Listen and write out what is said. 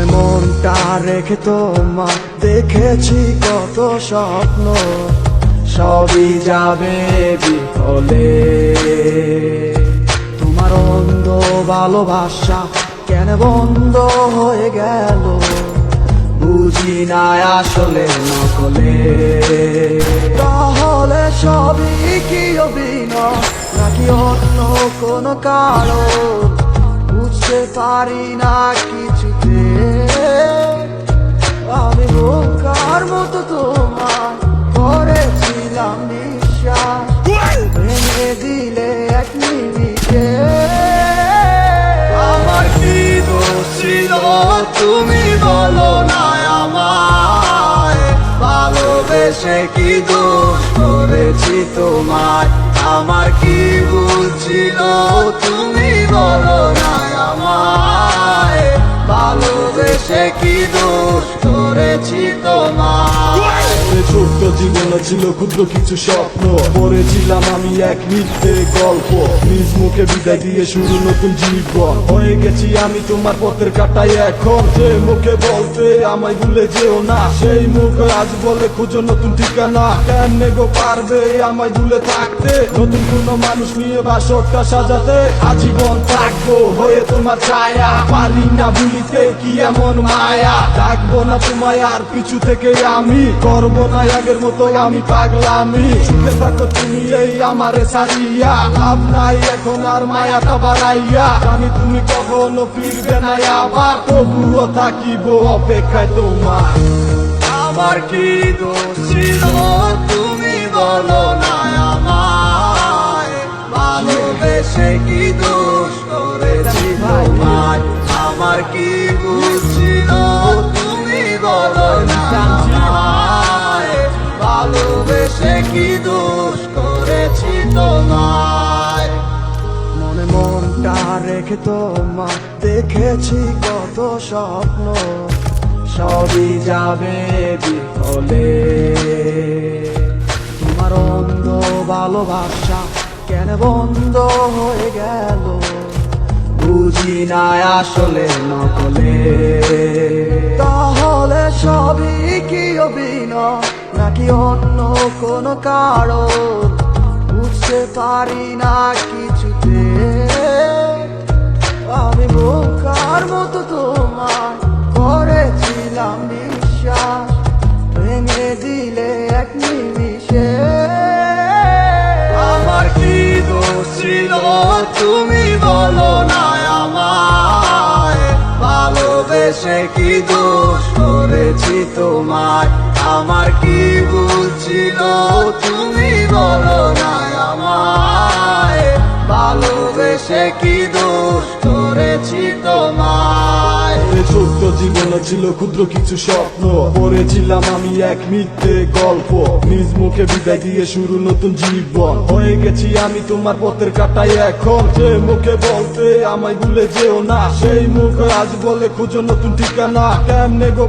মনে মনটা রেখে তোমার দেখেছি কত স্বপ্ন, সবই যাবে বিফলে। তোমার অন্ধ ভালোবাসা কেন বন্ধ হয়ে গেল, বুঝি না আসলে নকলে। তাহলে সবই কি অভিনয় নাকি অন্য কোনো কারণ, বুঝতে পারি না কিছুতে। আমি বোকার মতো তোমার করেছিলাম বিশ্বাস, ভেঙে দিলে এক নিমিষে। আমার কি দোষ ছিল তুমি বলো না আমায়, ভালোবেসে কি দোষ করেছি তোমায়। আমার কি ভুল ছিল তুমি বলো না আমায়, ভালোবেসে কি দোষ করেছি তোমায়। ছোট্ট জীবনে ছিল ক্ষুদ্র কিছু স্বপ্ন, পড়েছিলাম আমি এক মিথ্যে গল্প। নিজ মুখে বিদায় দিয়ে শুরু নতুন জীবন, হয়ে গেছি আমি তোমার পথের কাটাই এখন। যে মুখে বলতে আমায় ভুলে যেও না, সেই মুখ আজ বলে খুঁজো নতুন ঠিকানা। কেমনে গো পারবে আমায় ভুলে থাকতে, নতুন কোনো মানুষ নিয়ে বাসরটা সাজাতে। আজীবন থাকবো হয়ে তোমার ছায়া, পারি না ভুলিতে কি এমন মায়া। ডাকবো না তোমায় আর পিছু থেকে আমি, করবো না আগের মতো আমি পাগলামি। সুখে থাকো তুমি এই আমারে সারিয়া, লাভ নাই এখন আর মায়াটা বাড়াইয়া। জানি তুমি কখনো ফিরবে না আবার, তবুও থাকিব অপেক্ষায় তোমার। আমার কি দোষ ছিল তুমি বলো না আমায়, ভালোবেসে কি দোষ করেছি তোমায়। আমার কি ভুল ছিল তুমি বলো না আমায়, ভালোবেসে কি দোষ করেছি তোমায়। মনে মনটা রেখে তোমার দেখেছি কত স্বপ্ন, সবই যাবে বিফলে। তোমার অন্ধ ভালোবাসা কেন বন্ধ হয়ে গেল, বুঝি না আসলে নকলে। তাহলে সবই কি অভিনয় নাকি অন্য কোনো কারণ, বুঝতে পারি না কিছুতে। আমি বোকার মতো তোমার করেছিলাম বিশ্বাস, ভেঙে দিলে এক নিমিষে। আমার কি দোষ ছিল তুমি বলো না আমায়, ভালোবেসে কি দোষ করেছি তোমায়। আমার কি ভুল ছিল তুমি বলো না আমায়, ভালোবেসে কি দোষ করেছি তোমায়। ছোট্ট জীবনে ছিল ক্ষুদ্র কিছু স্বপ্ন, পড়েছিলাম আমি এক মিথ্যে গল্প। নিজ মুখে বিদায় দিয়ে শুরু নতুন জীবন, হয়ে গেছি আমি তোমার পথের কাটাই এখন। যে মুখে বলতে আমায় ভুলে যেও না, সেই মুখ আজ বলে খুঁজো নতুন ঠিকানা। কেমনে গো